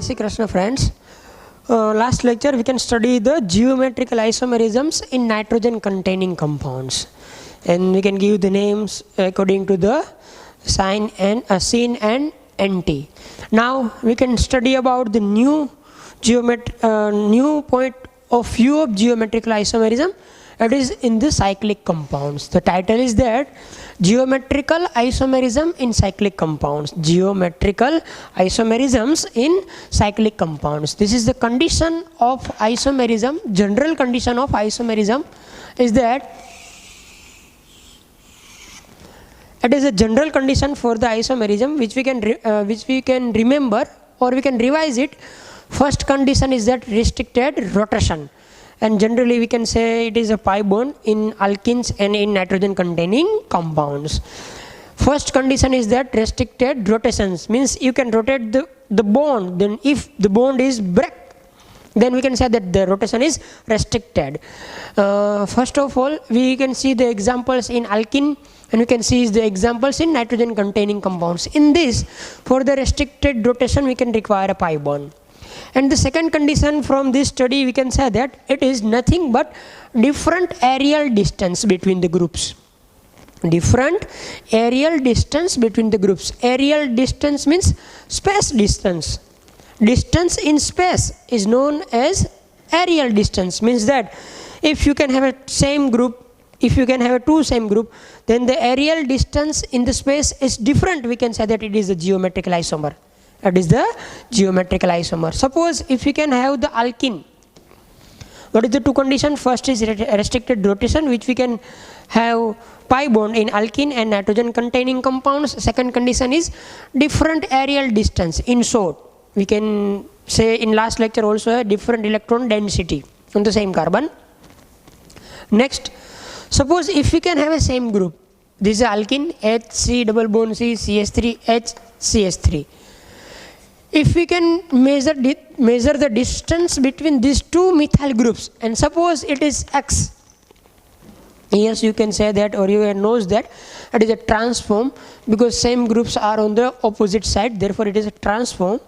Jai Shri Krishna friends. Last lecture we can study the geometrical isomerisms in nitrogen containing compounds, and we can give the names according to the sign and sin and nt. Now we can study about the new point of view of geometrical isomerism. It is in the cyclic compounds. The title is that geometrical isomerism in cyclic compounds. Geometrical isomerisms in cyclic compounds. This is the condition of isomerism. General condition of isomerism is that it is a general condition for the isomerism which we can remember or we can revise it. First condition is that restricted rotation. And generally we can say it is a pi bond in alkenes and in nitrogen containing compounds. First condition is that restricted rotations, means you can rotate the bond. Then if the bond is break, then we can say that the rotation is restricted. First of all, we can see the examples in alkene and we can see the examples in nitrogen containing compounds. In this, for the restricted rotation we can require a pi bond. And the second condition from this study, we can say that it is nothing but different areal distance between the groups. Different areal distance between the groups. Areal distance means space distance. Distance in space is known as areal distance. Means that if you can have a same group, if you can have a two same group, then the areal distance in the space is different. We can say that it is a geometrical isomer. That is the geometrical isomer. Suppose if we can have the alkene, what is the two conditions? First is restricted rotation, which we can have pi bond in alkene and nitrogen containing compounds. Second condition is different areal distance. In short, we can say in last lecture also a different electron density on the same carbon. Next, suppose if we can have a same group, this is alkene, HC double bond C, CH3, H, CH3. If we can measure the distance between these two methyl groups, and suppose it is X, yes, you can say that, or you knows that it is a transform, because same groups are on the opposite side, therefore it is a transform.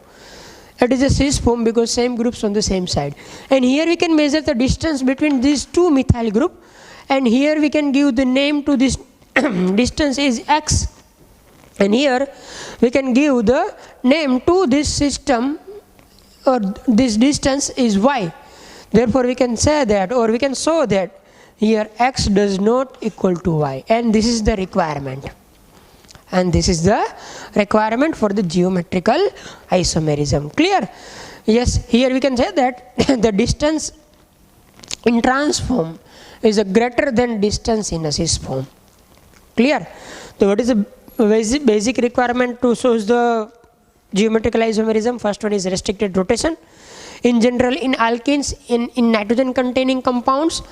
It is a cis form because same groups on the same side. And here we can measure the distance between these two methyl group, and here we can give the name to this distance is X. And here we can give the name to this system, or this distance is Y. Therefore we can say that, or we can show that here X does not equal to Y, and this is the requirement. And this is the requirement for the geometrical isomerism. Clear? Yes, here we can say that the distance in transform is a greater than distance in a cis form. Clear? So what is the basic requirement to show the geometrical isomerism? First one is restricted rotation. In general, in alkenes, in nitrogen containing compounds,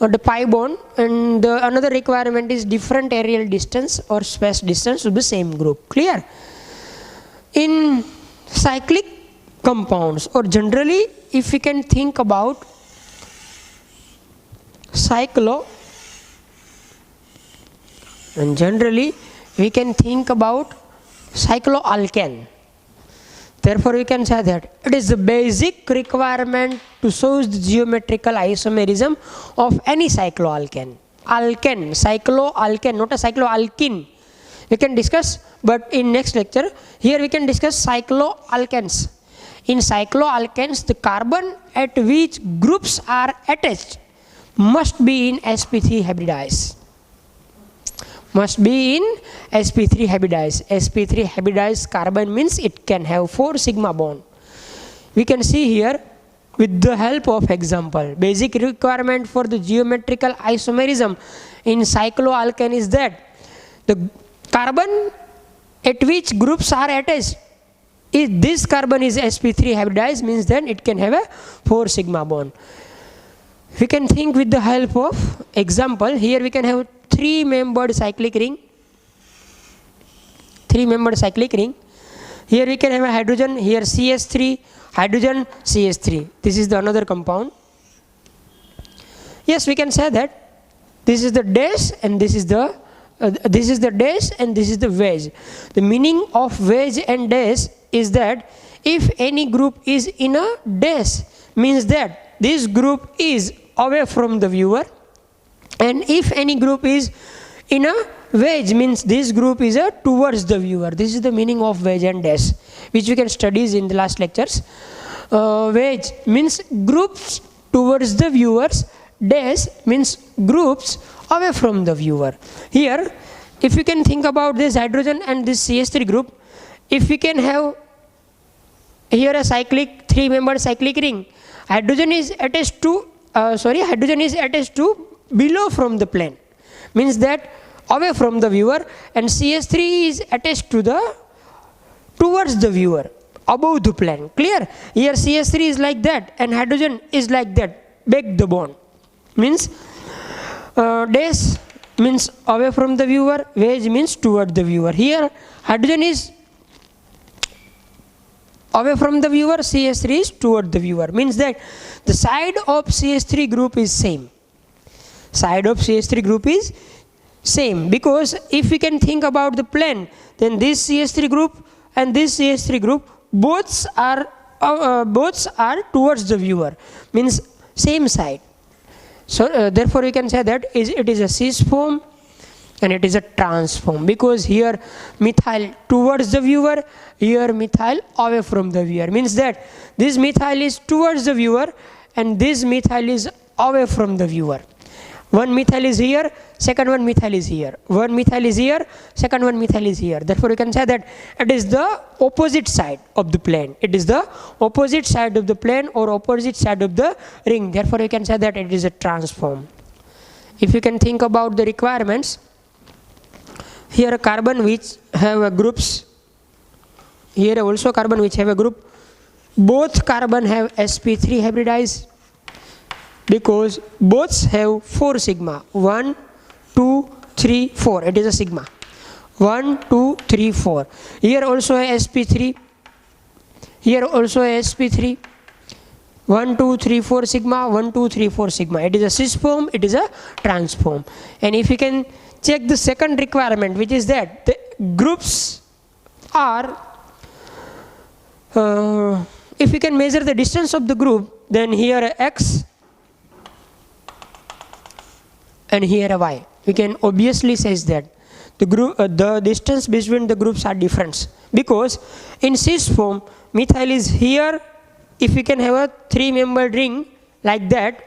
the pi bond, and the another requirement is different areal distance or space distance to the same group. Clear? In cyclic compounds, or generally if we can think about and generally we can think about cycloalkane. Therefore we can say that it is the basic requirement to show the geometrical isomerism of any cycloalkane. Alkane, cycloalkane, not a cycloalkene. We can discuss, but in next lecture, here we can discuss cycloalkanes. In cycloalkanes, the carbon at which groups are attached must be in sp3 hybridized. Must be in sp3 hybridized. sp3 hybridized carbon means it can have 4 sigma bond. We can see here with the help of example. Basic requirement for the geometrical isomerism in cycloalkane is that the carbon at which groups are attached, if this carbon is sp3 hybridized, means then it can have a 4 sigma bond. We can think with the help of example. Here we can have 3-membered cyclic ring. 3-membered cyclic ring. Here we can have a hydrogen, here CH3, hydrogen, CH3. This is the another compound. Yes, we can say that this is the dash and this is the dash and this is the wedge. The meaning of wedge and dash is that if any group is in a dash, means that this group is away from the viewer, and if any group is in a wedge, means this group is towards the viewer. This is the meaning of wedge and dash, which we can study in the last lectures. Wedge means groups towards the viewers, dash means groups away from the viewer. Here, if you can think about this hydrogen and this CH3 group, if we can have here a cyclic 3-membered cyclic ring, hydrogen is attached to below from the plane, means that away from the viewer, and CH3 is attached to the towards the viewer, above the plane. Clear? Here CH3 is like that and hydrogen is like that, back the bond, means dash means away from the viewer, wedge means toward the viewer. Here hydrogen is away from the viewer, CH3 is toward the viewer, means that the side of CH3 group is same. Side of CH3 group is same, because if we can think about the plane, then this CH3 group and this CH3 group both are towards the viewer, means same side. So therefore we can say that it is a cis form and it is a trans form, because here methyl towards the viewer, here methyl away from the viewer, means that this methyl is towards the viewer and this methyl is away from the viewer. One methyl is here, second one methyl is here. One methyl is here, second one methyl is here. Therefore we can say that it is the opposite side of the plane. It is the opposite side of the plane or opposite side of the ring. Therefore we can say that it is a trans form. If you can think about the requirements, here a carbon which have a groups, here also carbon which have a group, both carbon have sp3 hybridized, because both have 4 sigma, 1, 2, 3, 4, it is a sigma, 1, 2, 3, 4. Here also a sp3, here also a sp3, 1, 2, 3, 4 sigma, 1, 2, 3, 4 sigma. It is a cis form, it is a trans form. And if you can check the second requirement, which is that the groups are, if you can measure the distance of the group, then here a x and here a y. We can obviously say that the distance between the groups are different, because in cis form methyl is here. If we can have a 3-membered ring like that,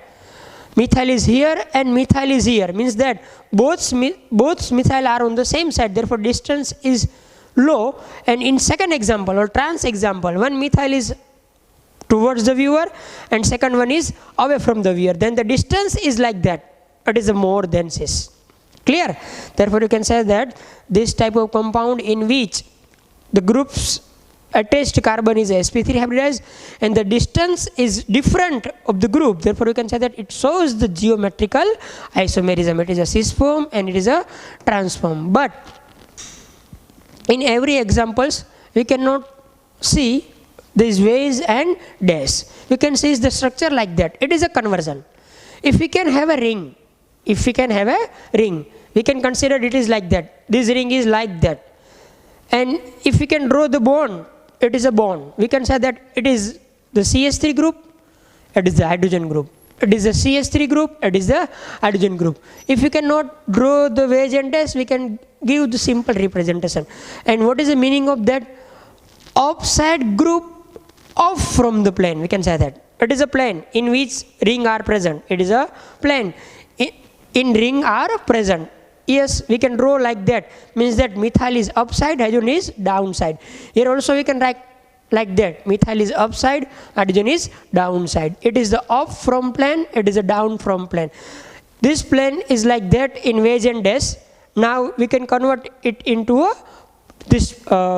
methyl is here and methyl is here, means that both methyl are on the same side, therefore distance is low. And in second example or trans example, one methyl is towards the viewer and second one is away from the viewer, then the distance is like that, it is a more than cis. Clear? Therefore you can say that this type of compound in which the groups attached carbon is sp3 hybridized and the distance is different of the group, therefore you can say that it shows the geometrical isomerism. It is a cis form and it is a trans form. But in every examples we cannot see this wedge and dash. We can see the structure like that. It is a conversion. If we can have a ring, we can consider it is like that. This ring is like that. And if we can draw the bond, it is a bond. We can say that it is the CH3 group, it is the hydrogen group. It is the CH3 group, it is the hydrogen group. If we cannot draw the wedge and dash, we can give the simple representation. And what is the meaning of that? Offside group off from the plane. We can say that. It is a plane in which ring are present. It is a plane in ring are present. Yes, we can draw like that. Means that methyl is upside, hydrogen is downside. Here also we can write like that. Methyl is upside, hydrogen is downside. It is the up from plane, it is a down from plane. This plane is like that in wedge and dash. Now we can convert it into this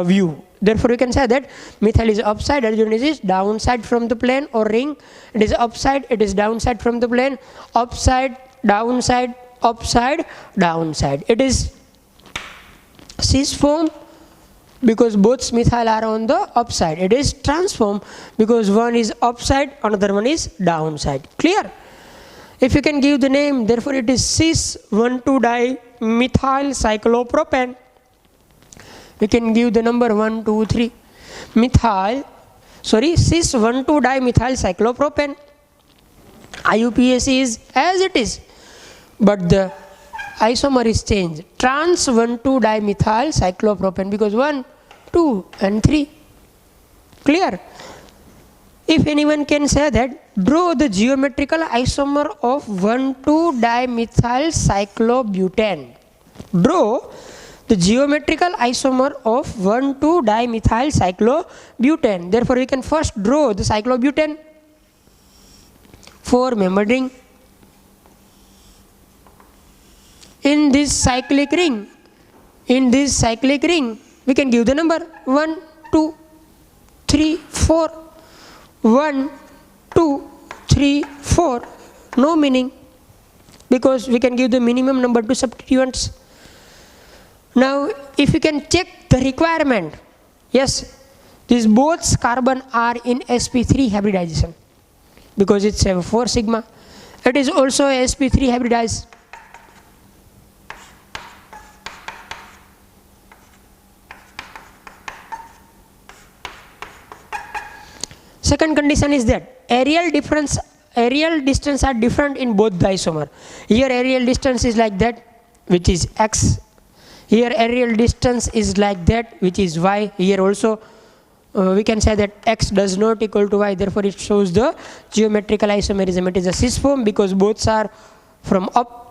view. Therefore we can say that methyl is upside, hydrogen is downside from the plane or ring. It is upside, it is downside from the plane. Upside, downside, upside, downside. It is cis form because both methyl are on the upside. It is trans form because one is upside, another one is downside. Clear? If you can give the name, therefore it is cis 1,2-dimethyl cyclopropane. We can give the number 1, 2, 3. Methyl cis 1,2-dimethyl cyclopropane. IUPAC is as it is, but the isomer is changed, trans 1,2-dimethyl cyclopropane, because 1, 2 and 3. Clear? If anyone can say that, draw the geometrical isomer of 1,2-dimethyl cyclobutane. Draw the geometrical isomer of 1,2-dimethyl cyclobutane. Therefore, we can first draw the cyclobutane. 4-membered ring. In this cyclic ring, we can give the number 1, 2, 3, 4. 1, 2, 3, 4. No meaning, because we can give the minimum number to substituents. Now, if you can check the requirement, yes, these both carbon are in sp3 hybridization, because it's a 4 sigma. It is also a sp3 hybridized. Second condition is that aerial distance are different in both the isomer. Here aerial distance is like that, which is x. Here aerial distance is like that, which is y. Here also we can say that x does not equal to y, therefore it shows the geometrical isomerism. It is a cis form because both are from up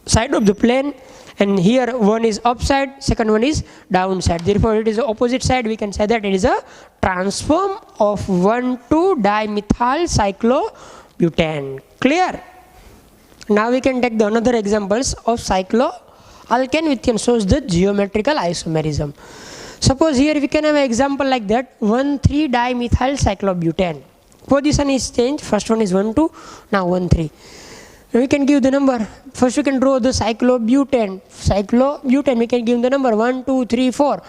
side of the plane, and here one is upside, second one is downside. Therefore it is the opposite side. We can say that it is a transform of 1,2-dimethyl cyclobutane. Clear? Now we can take the another examples of cycloalkane which can show the geometrical isomerism. Suppose here we can have an example like that, 1,3-dimethyl cyclobutane. Position is changed. First one is 1, 2, now 1, 3. We can give the number. First we can draw the cyclobutane. We can give the number 1, 2, 3, 4.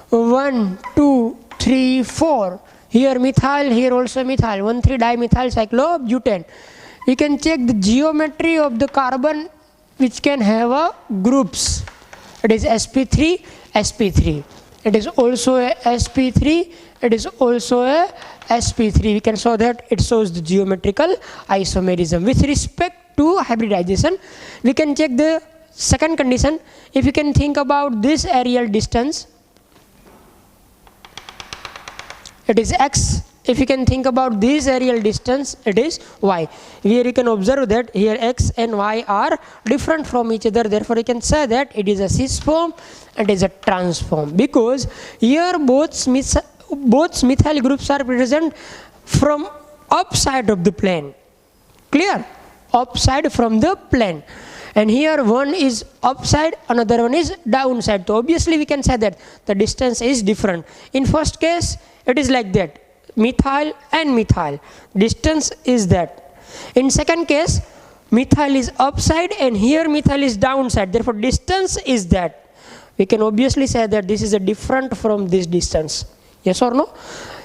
1, 2, 3, 4. Here methyl, here also methyl. 1,3-dimethyl cyclobutane. We can check the geometry of the carbon which can have a groups. It is sp3, sp3. It is also a sp3. It is also a sp3. We can show that it shows the geometrical isomerism. With respect to hybridization, we can check the second condition. If you can think about this aerial distance, it is x. If you can think about this aerial distance, it is y. Here you can observe that here x and y are different from each other. Therefore, you can say that it is a cis form and it is a trans form, because here both methyl groups are present from upside of the plane. Clear? Upside from the plane. And here one is upside, another one is downside. So obviously we can say that the distance is different. In first case, it is like that. Methyl and methyl. Distance is that. In second case, methyl is upside and here methyl is downside. Therefore, distance is that. We can obviously say that this is a different from this distance. Yes or no?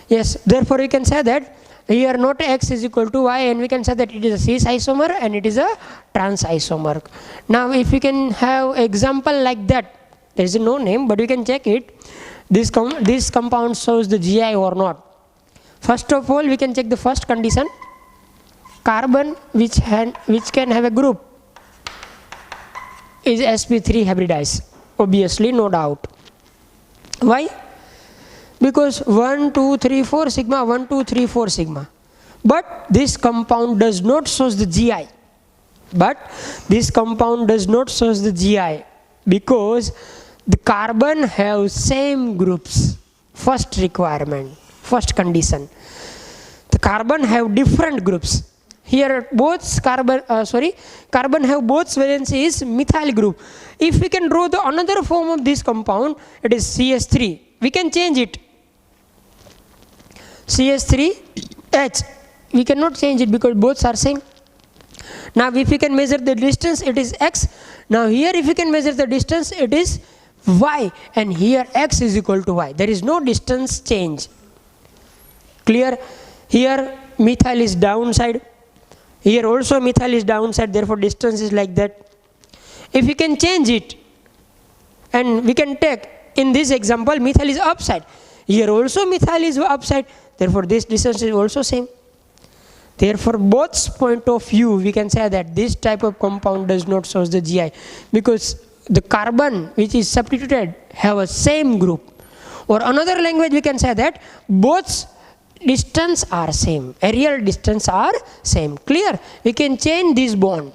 Yes. Therefore, we can say that here not x is equal to y, and we can say that it is a cis isomer and it is a trans isomer. Now, if we can have example like that, there is no name, but we can check it. This compound shows the GI or not. First of all, we can check the first condition. Carbon which can have a group is sp3 hybridized. Obviously, no doubt. Why? Because 1, 2, 3, 4 sigma, 1, 2, 3, 4 sigma. But this compound does not show the GI. Because the carbon have same groups. First requirement, first condition. The carbon have different groups. Here both carbon have both valency is methyl group. If we can draw the another form of this compound, it is CS3. We can change it. CS3H. We cannot change it because both are same. Now if we can measure the distance, it is x. Now here if we can measure the distance, it is y, and here x is equal to y. There is no distance change. Clear? Here methyl is downside. Here also methyl is downside, therefore distance is like that. If we can change it, and we can take in this example methyl is upside. Here also methyl is upside, therefore this distance is also same. Therefore, both point of view we can say that this type of compound does not show the GI, because the carbon which is substituted have a same group. Or another language we can say that both distance are same, aerial distance are same. Clear? We can change this bond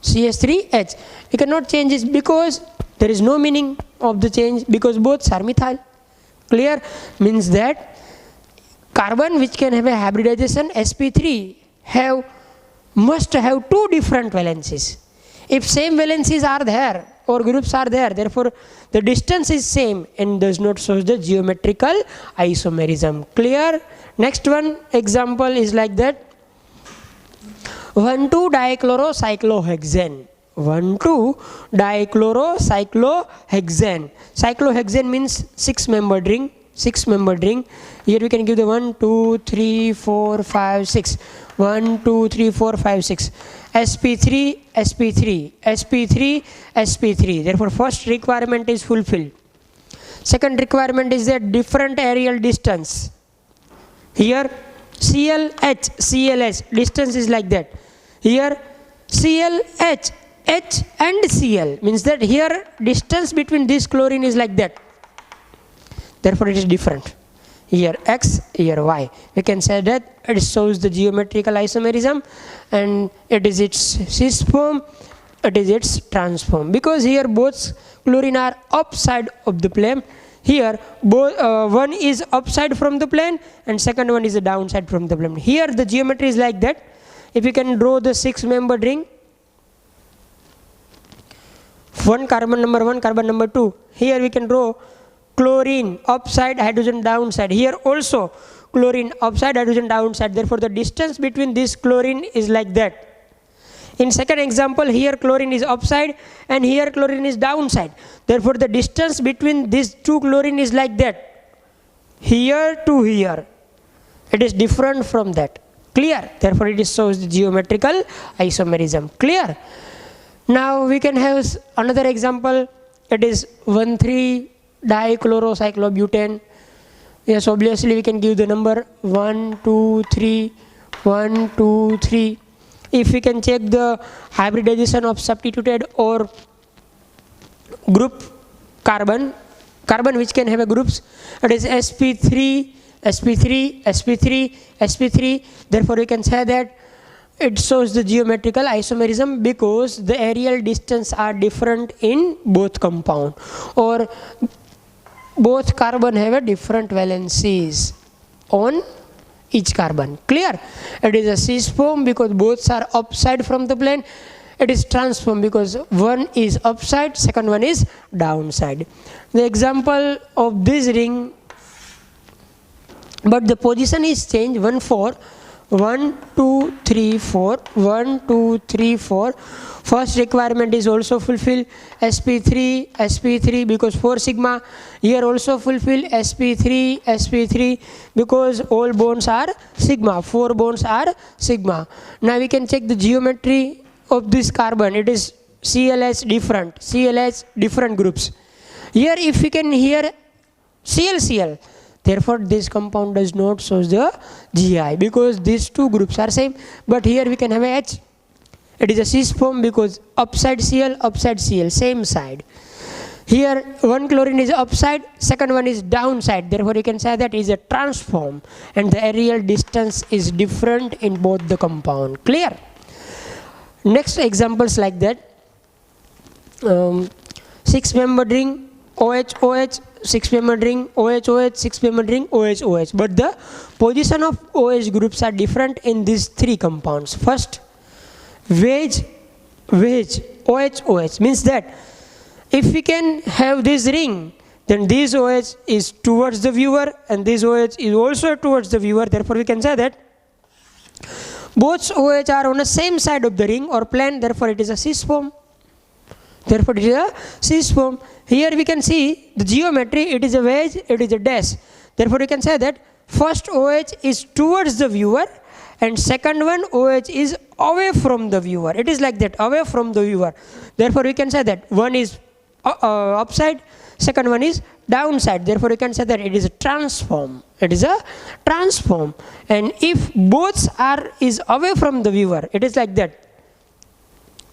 CH3H. We cannot change this because there is no meaning of the change, because both are methyl. Clear? Means that carbon which can have a hybridization sp3 must have two different valencies. If same valencies are there or groups are there, therefore the distance is same and does not show the geometrical isomerism. Clear? Next one example is like that. 1,2-dichlorocyclohexane. 1,2-dichlorocyclohexane. Cyclohexane means 6-membered ring. 6-membered ring. Here we can give the 1, 2, 3, 4, 5, 6. 1, 2, 3, 4, 5, 6. sp3, sp3, sp3, sp3. Therefore, first requirement is fulfilled. Second requirement is that different aerial distance. Here ClH, ClH, distance is like that. Here ClH, H and Cl, means that here distance between this chlorine is like that. Therefore, it is different. Here X, here Y. We can say that it shows the geometrical isomerism, and it is its cis form, it is its trans form. Because here both chlorine are upside of the plane. Here one is upside from the plane and second one is a downside from the plane. Here the geometry is like that. If you can draw the 6-membered ring, carbon number 1, carbon number 2. Here we can draw chlorine upside, hydrogen downside. Here also chlorine upside, hydrogen downside. Therefore, the distance between this chlorine is like that. In second example, here chlorine is upside and here chlorine is downside. Therefore, the distance between these two chlorine is like that. Here to here. It is different from that. Clear? Therefore, it shows the geometrical isomerism. Clear? Now, we can have another example. It is 1,3-dichlorocyclobutane. Yes, obviously we can give the number 1, 2, 3, 1, 2, 3. If we can check the hybridization of substituted or group carbon which can have a groups, it is sp3, sp3, sp3, sp3. Therefore, we can say that it shows the geometrical isomerism because the aerial distance are different in both compound, or both carbon have a different valencies on each carbon. Clear? It is a cis form because both are upside from the plane. It is trans form because one is upside, second one is downside. The example of this ring, but the position is changed. 1, 4, 1, 2, 3, 4, 1, 2, 3, 4. First requirement is also fulfilled. sp3, sp3 because 4 sigma. Here also fulfill sp3, sp3 because all bonds are sigma. 4 bonds are sigma. Now we can check the geometry of this carbon. It is ClH different groups. Here if we can hear ClCl, therefore this compound does not show the GI because these two groups are same. But here we can have a H. It is a cis form because upside Cl, same side. Here one chlorine is upside, second one is downside. Therefore you can say that is a trans form and the aerial distance is different in both the compound. Clear? Next examples like that. 6-membered ring OH, 6-membered ring OH, 6-membered ring OH. But the position of OH groups are different in these 3 compounds. First, wedge, OH means that if we can have this ring, then this OH is towards the viewer and this OH is also towards the viewer. Therefore, we can say that both OH are on the same side of the ring or plane. Therefore, it is a cis form. Here we can see the geometry. It is a wedge, it is a dash. Therefore, we can say that first OH is towards the viewer and second one OH is away from the viewer. It is like that, away from the viewer. Therefore, we can say that one is upside, second one is downside. Therefore, you can say that it is a transform. It is a transform. And if both are is away from the viewer, it is like that.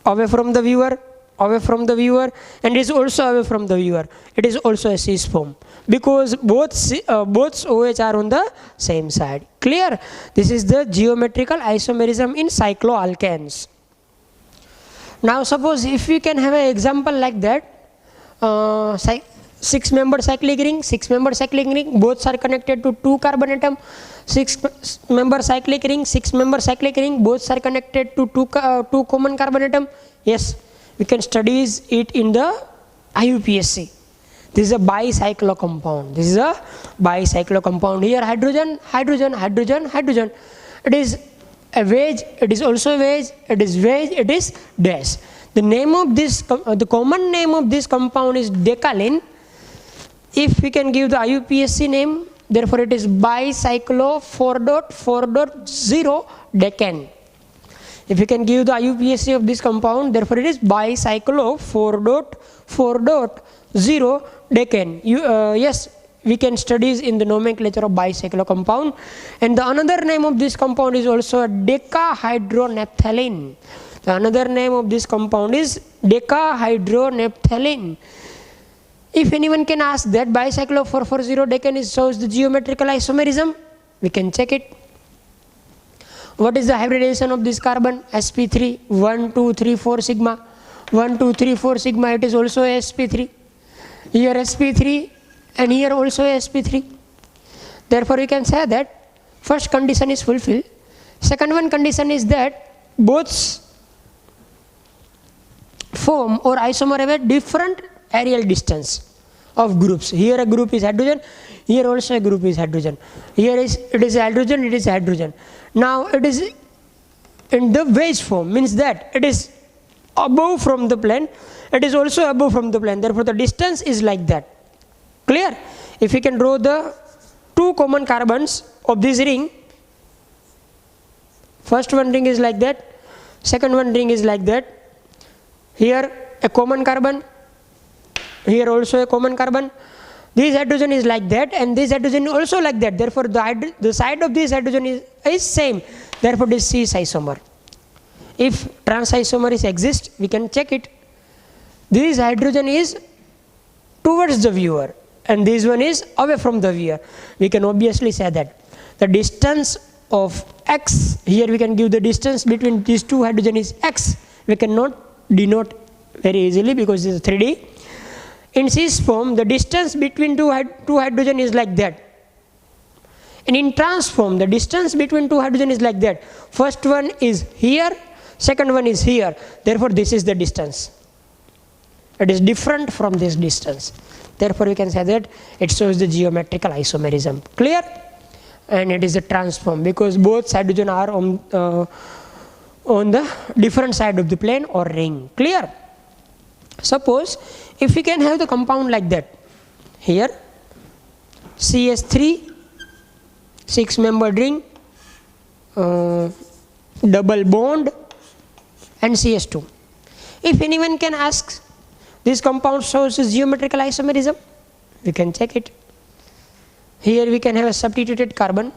Away from the viewer, and it is also away from the viewer. It is also a cis form because both OH are on the same side. Clear? This is the geometrical isomerism in cycloalkanes. Now, suppose if we can have an example like that, 6-member cyclic ring, both are connected to 2 carbon atom. 6-member cyclic ring, both are connected to 2 common carbon atom. Yes, we can study it in the IUPAC. This is a bicyclo compound. Here hydrogen. It is a wedge. It is also a wedge. It is wedge. It is dash. The name of this, the common name of this compound is decalin. If we can give the IUPAC name, therefore it is bicyclo 4.4.0 decan. If we can give the IUPAC of this compound, therefore it is bicyclo 4.4.0 decan. Yes, we can study in the nomenclature of bicyclo compound. And the another name of this compound is also decahydronaphthalene. The another name of this compound is decahydronaphthalene. If anyone can ask that bicyclo 440 decan shows the geometrical isomerism, we can check it. What is the hybridization of this carbon? sp3, 1, 2, 3, 4 sigma. 1, 2, 3, 4 sigma, it is also sp3. Here sp3 and here also sp3. Therefore, we can say that first condition is fulfilled. Second one condition is that both form or isomer have a different areal distance of groups. Here a group is hydrogen, here also a group is hydrogen. Here it is hydrogen. Now it is in the wedge form, means that it is above from the plane, it is also above from the plane. Therefore, the distance is like that. Clear? If we can draw the 2 common carbons of this ring, first one ring is like that, second one ring is like that. Here a common carbon, here also a common carbon. This hydrogen is like that and this hydrogen also like that. Therefore, the side of this hydrogen is same. Therefore, this is isomer. If trans isomer exists, we can check it. This hydrogen is towards the viewer and this one is away from the viewer. We can obviously say that the distance of x, here we can give the distance between these 2 hydrogen is x. We cannot denote very easily because it is 3D. In cis form, the distance between two hydrogen is like that. And in trans form, the distance between 2 hydrogen is like that. First one is here, second one is here. Therefore, this is the distance. It is different from this distance. Therefore, we can say that it shows the geometrical isomerism. Clear? And it is a trans form because both hydrogen are on the different side of the plane or ring. Clear? Suppose if we can have the compound like that, here CS3, 6-membered ring, double bond and CS2. If anyone can ask, this compound shows geometrical isomerism, we can check it. Here we can have a substituted carbon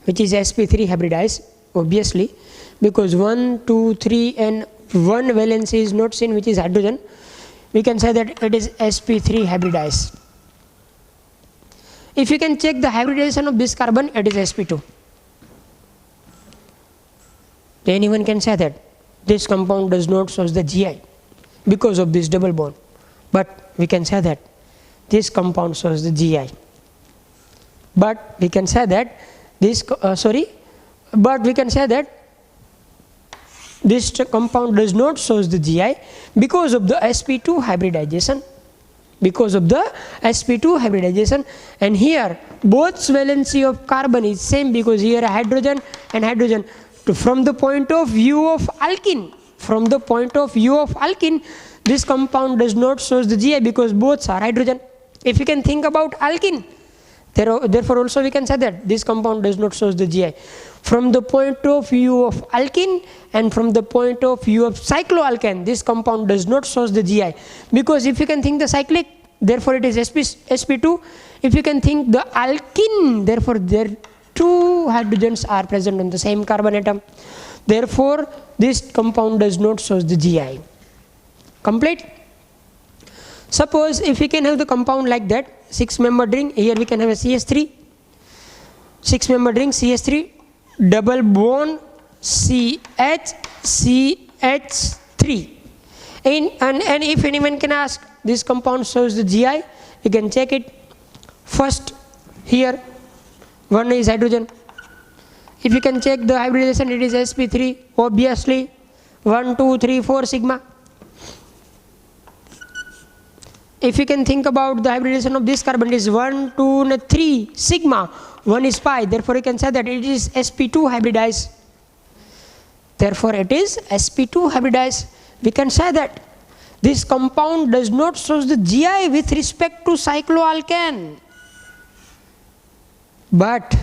which is sp3 hybridized, obviously, because 1, 2, 3 and 1 valency is not seen, which is hydrogen. We can say that it is sp3 hybridized. If you can check the hybridization of this carbon, it is sp2. Anyone can say that this compound does not show the GI because of this double bond, but we can say that this compound shows the GI. But we can say that this this compound does not show the GI because of the sp2 hybridization. And here both valency of carbon is same because here hydrogen and hydrogen. From the point of view of alkene, this compound does not show the GI because both are hydrogen. If you can think about alkene, therefore also we can say that this compound does not show the GI. From the point of view of alkene and from the point of view of cycloalkane, this compound does not show the GI because if you can think the cyclic, therefore it is sp2. If you can think the alkene, therefore there two hydrogens are present on the same carbon atom, therefore this compound does not show the GI. Complete? Suppose if we can have the compound like that, 6-membered ring, here we can have a CH3, 6-membered ring CH3, double bond CH3. And if anyone can ask, this compound shows the GI, you can check it. First, here, one is hydrogen. If you can check the hybridization, it is sp3, obviously, 1, 2, 3, 4 sigma. If you can think about the hybridization of this carbon, it is 1, 2, and 3 sigma, 1 is pi, therefore you can say that it is sp2 hybridized. Therefore it is sp2 hybridized. We can say that this compound does not show the GI with respect to cycloalkane, but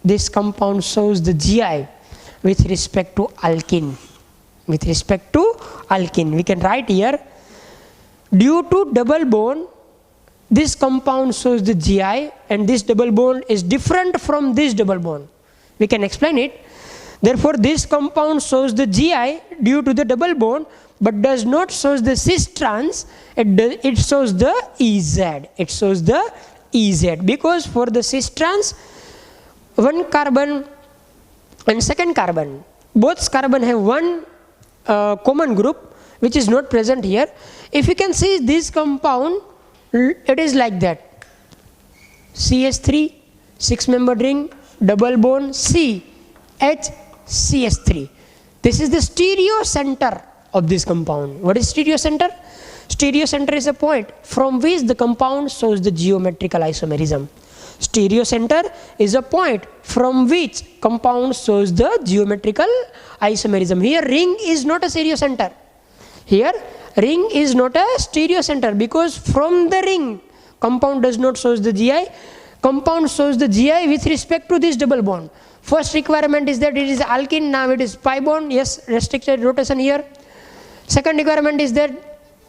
this compound shows the GI with respect to alkene. With respect to alkene, we can write here, due to double bond, this compound shows the GI, and this double bond is different from this double bond. We can explain it. Therefore this compound shows the GI due to the double bond, but does not show the cis trans. It shows the EZ. It shows the EZ, because for the cis trans, one carbon and second carbon, both carbon have one common group which is not present here. If you can see this compound, it is like that, CH3, 6-membered ring, double bond CH3. This is the stereo center of this compound. What is stereo center? Stereo center is a point from which the compound shows the geometrical isomerism. Stereo center is a point from which compound shows the geometrical isomerism. Here ring is not a stereo center. Here ring is not a stereo center, because from the ring compound does not shows the GI. Compound shows the GI with respect to this double bond. First requirement is that it is alkene, now it is pi bond, yes, restricted rotation here. Second requirement is that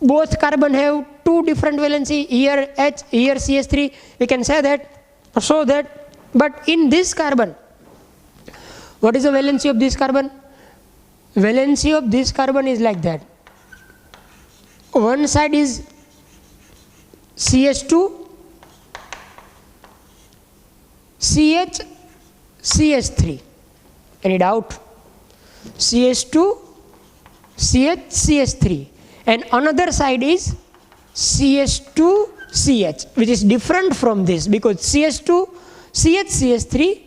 both carbon have two different valency, here H, here CH3, we can say that, show that. But in this carbon, what is the valency of this carbon? Valency of this carbon is like that. One side is CH2, CH, CH3. Any doubt? CH2, CH, CH3. And another side is CH2, CH, which is different from this, because CH2, CH, CH3,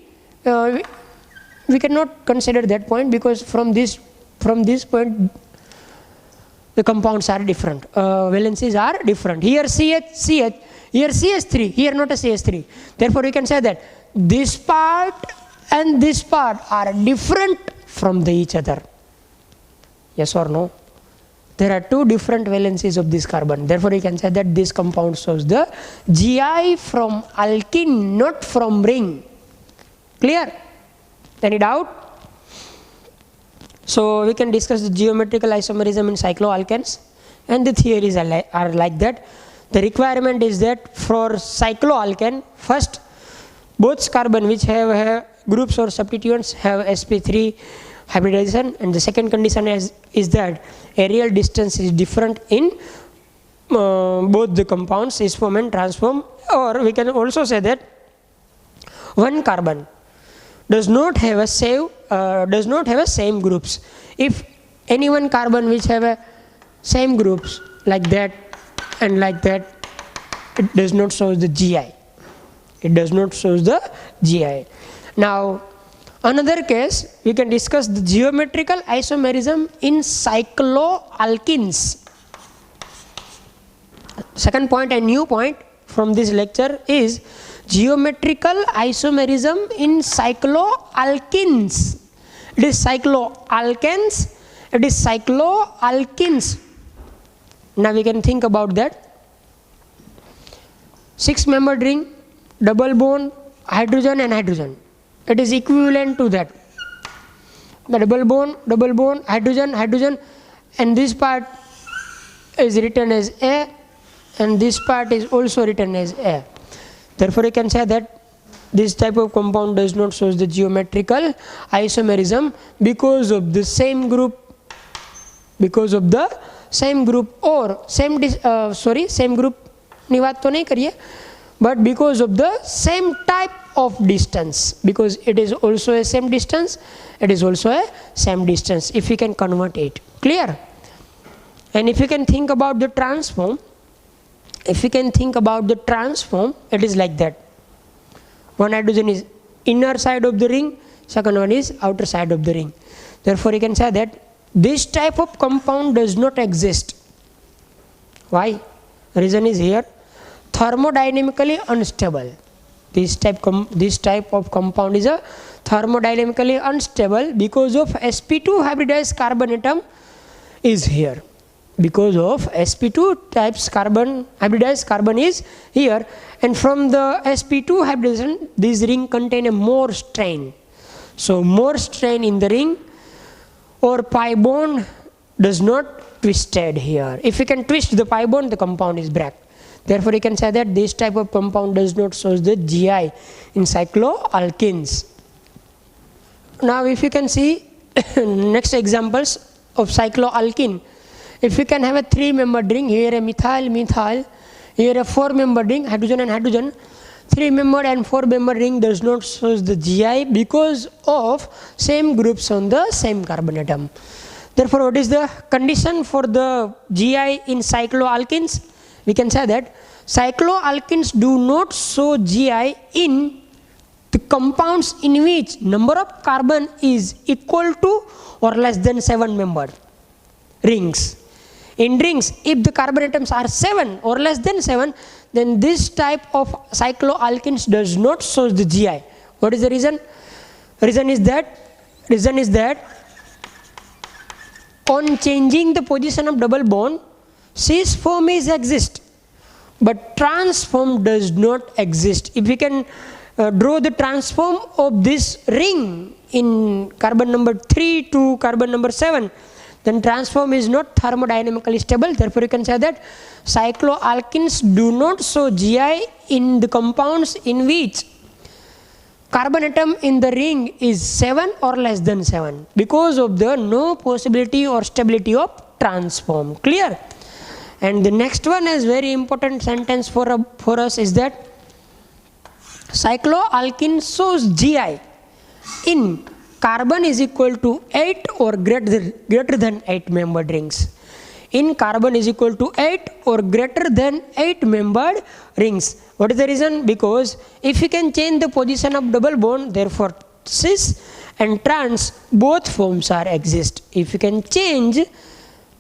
we cannot consider that point, because from this point the compounds are different, valencies are different. Here CH, CH, here CH3, here not a CH3. Therefore we can say that this part and this part are different from each other. Yes or no? There are two different valencies of this carbon. Therefore you can say that this compound shows the GI from alkene, not from ring. Clear? Any doubt? So we can discuss the geometrical isomerism in cycloalkanes, and the theories are like that. The requirement is that for cycloalkane, first both carbon which have groups or substituents have sp3 hybridization, and the second condition is that areal distance is different in both the compounds, cis form and transform. Or we can also say that one carbon does not have a same groups. If any one carbon which have a same groups like that and like that, it does not show the GI. It does not show the GI. Now another case, we can discuss the geometrical isomerism in cycloalkenes. Second point and new point from this lecture is geometrical isomerism in cycloalkenes. It is cycloalkanes, it is cycloalkenes. Now we can think about that. 6-membered ring, double bond, hydrogen and hydrogen. It is equivalent to that. The double bond, hydrogen, hydrogen, and this part is written as A, and this part is also written as A. Therefore, you can say that this type of compound does not show the geometrical isomerism because of the same group, or same group ની વાત તો નહીં કરીએ, but because of the same type of distance, because it is also a same distance, if you can convert it. Clear? And if you can think about the transform, it is like that. One hydrogen is inner side of the ring, second one is outer side of the ring. Therefore, you can say that this type of compound does not exist. Why? Reason is here, thermodynamically unstable. This type of compound is a thermodynamically unstable because of sp2 hybridized carbon atom is here. Because of sp2 types hybridized carbon is here, and from the sp2 hybridization this ring contain a more strain. So more strain in the ring, or pi bond does not twisted here. If you can twist the pi bond, the compound is break. Therefore, you can say that this type of compound does not show the GI in cycloalkenes. Now, if you can see next examples of cycloalkene, if you can have a 3-membered ring, here a methyl, here a 4-membered ring, hydrogen and hydrogen, 3-membered and 4-membered ring does not show the GI because of same groups on the same carbon atom. Therefore, what is the condition for the GI in cycloalkenes? We can say that cycloalkenes do not show GI in the compounds in which number of carbon is equal to or less than 7-membered rings. In rings, if the carbon atoms are 7 or less than 7, then this type of cycloalkenes does not show the GI. What is the reason? Reason is that on changing the position of double bond, cis form is exist, but trans form does not exist. If we can draw the transform of this ring in carbon number 3 to carbon number 7, then transform is not thermodynamically stable. Therefore, you can say that cycloalkenes do not show GI in the compounds in which carbon atom in the ring is 7 or less than 7 because of the no possibility or stability of transform. Clear? And the next one is very important sentence for us is that cycloalkene shows GI in carbon is equal to 8 or greater than 8-membered rings. In carbon is equal to 8 or greater than 8-membered rings. What is the reason? Because if you can change the position of double bond, therefore cis and trans both forms are exist. If you can change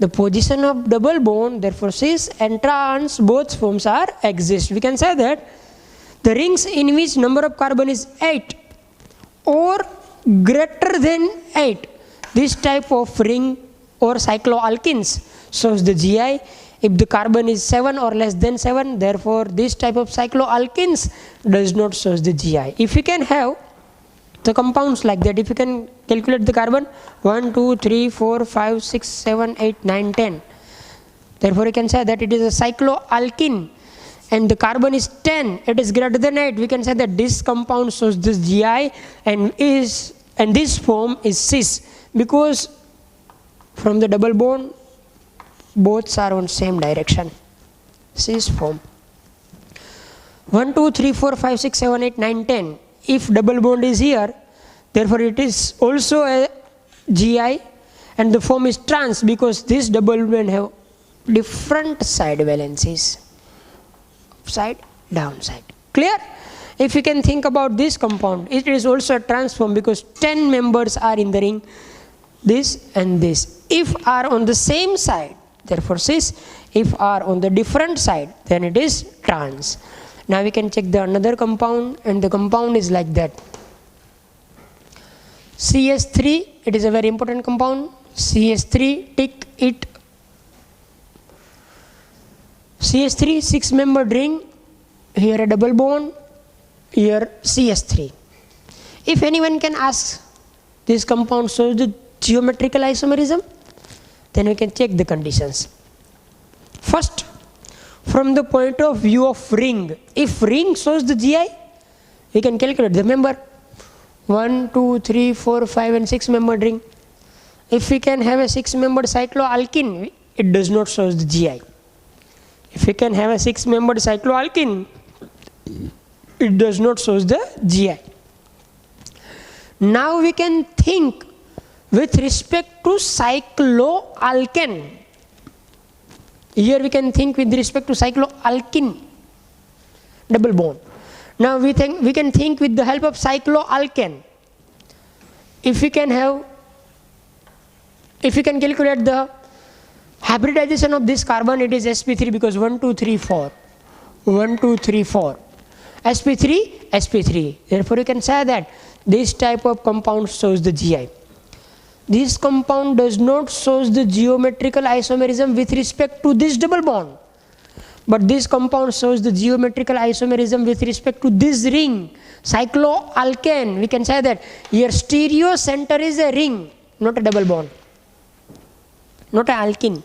the position of double bond, therefore cis and trans both forms are exist. We can say that the rings in which number of carbon is 8 or greater than 8, this type of ring or cycloalkenes shows the GI. If the carbon is 7 or less than 7, therefore this type of cycloalkenes does not show the GI. If you can have the compounds like that, if you can calculate the carbon 1, 2, 3, 4, 5, 6, 7, 8, 9, 10, therefore you can say that it is a cycloalkene and the carbon is 10, it is greater than 8, we can say that this compound shows this GI and this form is cis because from the double bond both are on same direction. Cis form. 1, 2, 3, 4, 5, 6, 7, 8, 9, 10. If double bond is here, therefore it is also a GI and the form is trans because this double bond have different side valencies. Side, downside. Clear? If you can think about this compound, it is also a trans form because 10 members are in the ring, this and this. If are on the same side, therefore cis. If are on the different side, then it is trans. Now we can check the another compound, and the compound is like that. CS3, it is a very important compound. CS3, tick it. CS3, 6-membered ring, here a double bond, here CS3. If anyone can ask this compound shows the geometrical isomerism, then we can check the conditions. First, from the point of view of ring. If ring shows the GI, we can calculate the member. 1, 2, 3, 4, 5 and 6 membered ring. If we can have a 6 membered cycloalkene, it does not show the GI. If we can have a 6 membered cycloalkene, it does not show the GI. Now we can think with respect to cycloalkane. Here we can think with respect to cycloalkene, double bond. Now we can think with the help of cycloalkane. If we can calculate the hybridization of this carbon, it is sp3 because 1, 2, 3, 4. 1, 2, 3, 4. sp3, sp3. Therefore you can say that this type of compound shows the GI. This compound does not show the geometrical isomerism with respect to this double bond. But this compound shows the geometrical isomerism with respect to this ring, cycloalkane. We can say that here stereo center is a ring, not a double bond, not an alkene.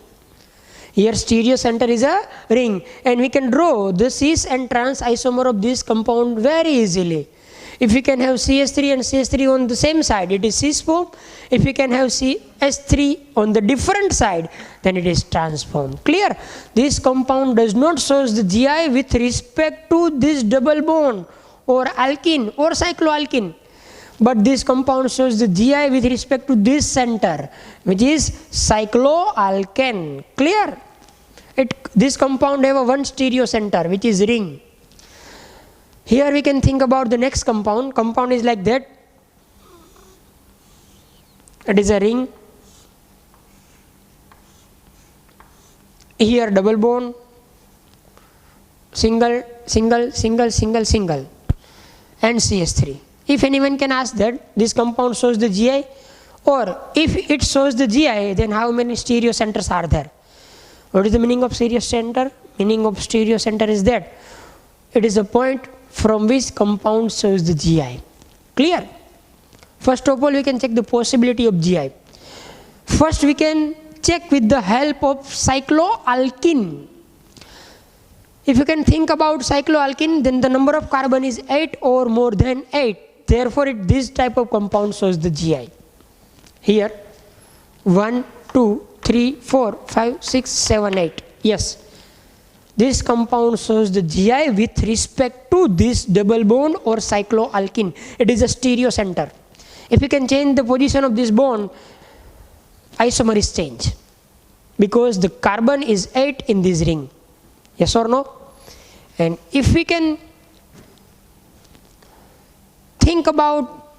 Here stereo center is a ring, and we can draw the cis and trans isomer of this compound very easily. If we can have CH3 and CH3 on the same side, it is cis form. If we can have CH3 on the different side, then it is trans form. Clear? This compound does not show the GI with respect to this double bond or alkene or cycloalkene. But this compound shows the GI with respect to this center, which is cycloalkane. Clear? This compound have a one stereo center, which is ring. Here we can think about the next compound. Compound is like that. It is a ring. Here double bond, single, single, single, single, single, and CH3. If anyone can ask that this compound shows the GI, or if it shows the GI, then how many stereo centers are there? What is the meaning of stereo center? Meaning of stereo center is that it is a point from which compound shows the GI. Clear? First of all, we can check the possibility of GI. First, we can check with the help of cycloalkene. If you can think about cycloalkene, then the number of carbon is 8 or more than 8. Therefore, this type of compound shows the GI. Here, 1, 2, 3, 4, 5, 6, 7, 8. Yes. This compound shows the GI with respect to this double bond or cycloalkene. It is a stereo center. If you can change the position of this bond, isomer is changed because the carbon is 8 in this ring. Yes or no? And if we can think about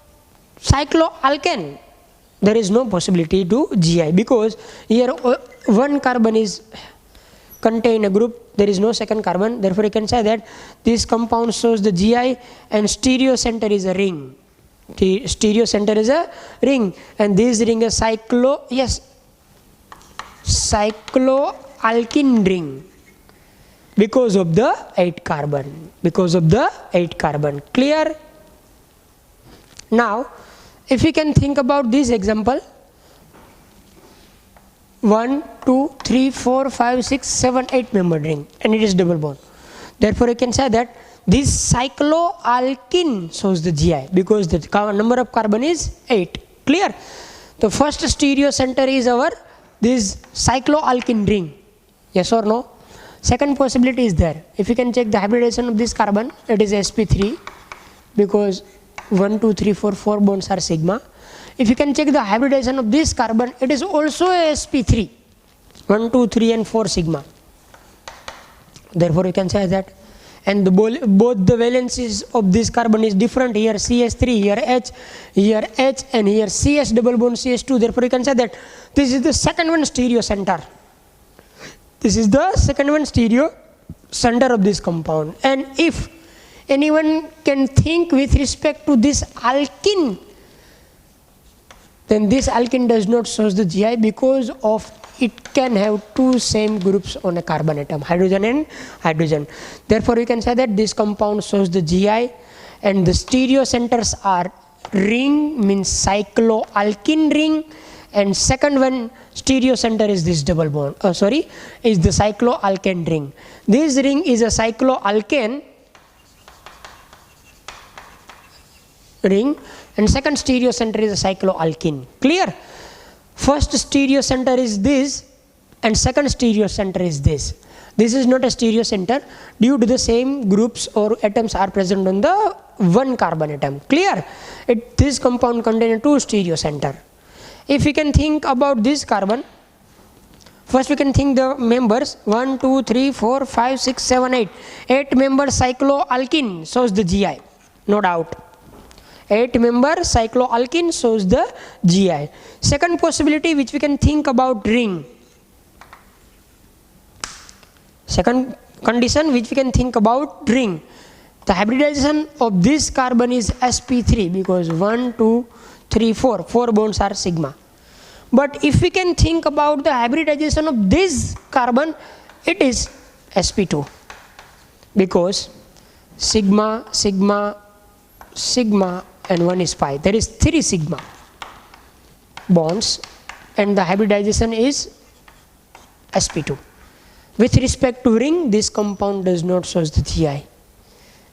cycloalkane, there is no possibility to GI because here one carbon is contain a group, there is no second carbon. Therefore you can say that this compound shows the GI and stereo center is a ring. The stereo center is a ring, and this ring is cycloalkene ring because of the 8 carbon. Because of the 8 carbon. Clear? Now if we can think about this example, 1, 2, 3, 4, 5, 6, 7, 8 membered ring, and it is double bond. Therefore you can say that this cycloalkene shows the GI because the number of carbon is 8. Clear? The first stereo center is our this cycloalkene ring. Yes or no? Second possibility is there. If you can check the hybridization of this carbon, it is sp3 because 1, 2, 3, 4, 4 bonds are sigma. If you can check the hybridization of this carbon, it is also a sp3, 1, 2, 3 and 4 sigma. Therefore you can say that, and both the valencies of this carbon is different. Here CH3, here H and here CH double bond CH2. Therefore you can say that this is the second one stereo center. This is the second one stereo center of this compound. And if anyone can think with respect to this alkene, then this alkene does not show the GI because of it can have two same groups on a carbon atom, hydrogen and hydrogen. Therefore we can say that this compound shows the GI, and the stereo centers are ring means cycloalkene ring, and second one stereo center is this double bond, is the cycloalkane ring. This ring is a cycloalkane ring, and second stereo center is a cycloalkene. Clear? First stereo center is this and second stereo center is this. This is not a stereo center due to the same groups or atoms are present on the one carbon atom. Clear? This compound contains two stereo center. If we can think about this carbon, first we can think the members 1, 2, 3, 4, 5, 6, 7, 8. 8 member cycloalkene shows the GI, no doubt. 8 member cycloalkene shows the GI. Second possibility which we can think about ring. Second condition which we can think about ring. The hybridization of this carbon is sp3 because 1, 2, 3, 4. 4 bonds are sigma. But if we can think about the hybridization of this carbon, it is sp2 because sigma, sigma, sigma and 1 is pi. There is 3 sigma bonds and the hybridization is sp2. With respect to ring, this compound does not show the GI.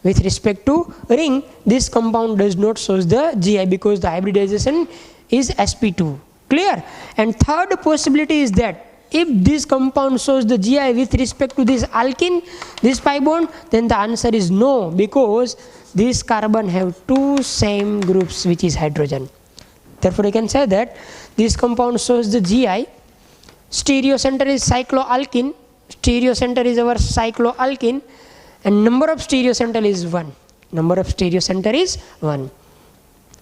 With respect to ring, this compound does not show the GI because the hybridization is sp2. Clear? And third possibility is that if this compound shows the GI with respect to this alkene, this pi bond, then the answer is no because this carbon have two same groups which is hydrogen. Therefore, I can say that this compound shows the GI. Stereo center is cycloalkene. Stereo center is our cycloalkene and number of stereo center is 1. Number of stereo center is 1.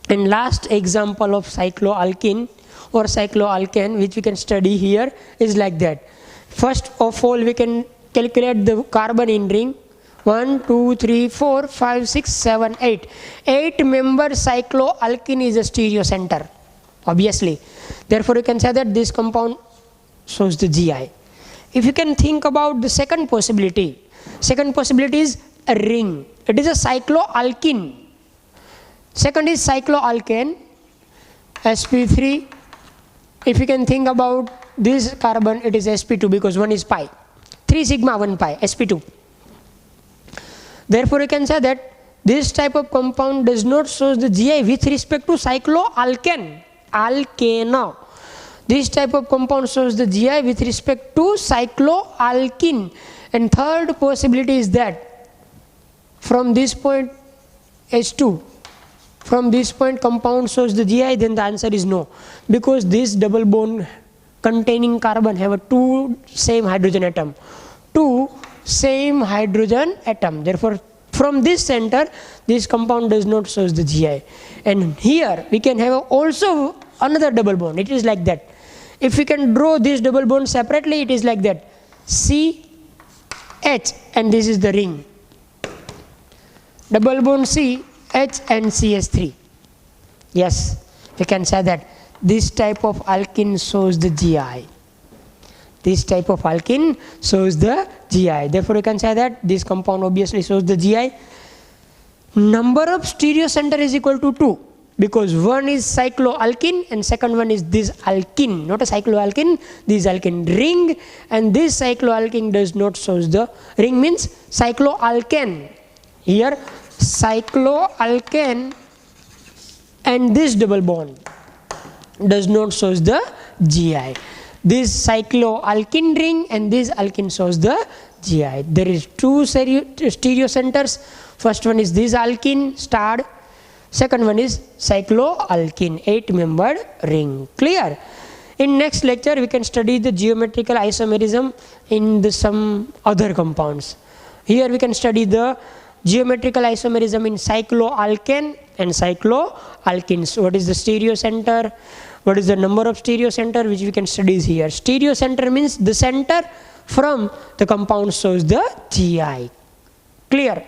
And last example of cycloalkene or cycloalkane which we can study here is like that. First of all, we can calculate the carbon in ring. 1, 2, 3, 4, 5, 6, 7, 8. 8 member cycloalkene is a stereo center, obviously. Therefore, you can say that this compound shows the GI. If you can think about the second possibility is a ring. It is a cycloalkene. Second is cycloalkane, sp3. If you can think about this carbon, it is sp2 because 1 is pi. 3 sigma, 1 pi, sp2. Therefore, you can say that this type of compound does not show the GI with respect to cycloalkane. Alkane. This type of compound shows the GI with respect to cycloalkene. And third possibility is that from this point H2, from this point compound shows the GI, then the answer is no. Because this double bond containing carbon have a two same hydrogen atom. Two same hydrogen atom. Therefore, from this center, this compound does not show the GI. And here we can have also another double bond. It is like that. If we can draw this double bond separately, it is like that. C, H, and this is the ring. Double bond C, H and CH3. Yes, we can say that this type of alkene shows the GI. This type of alkene shows the GI. Therefore, you can say that this compound obviously shows the GI. Number of stereo center is equal to 2 because one is cycloalkene and second one is this alkene, not a cycloalkene, this alkene ring, and this cycloalkene does not show the ring means cycloalkane. Here cycloalkane and this double bond does not show the GI. This cycloalkene ring and this alkene shows the GI. There is two stereo centers. First one is this alkene starred. Second one is cycloalkene 8-membered ring. Clear? In next lecture we can study the geometrical isomerism in some other compounds. Here we can study the geometrical isomerism in cycloalkane and cycloalkenes. What is the stereo center? What is the number of stereo center which we can study here? Stereo center means the center from the compound shows the GI. Clear?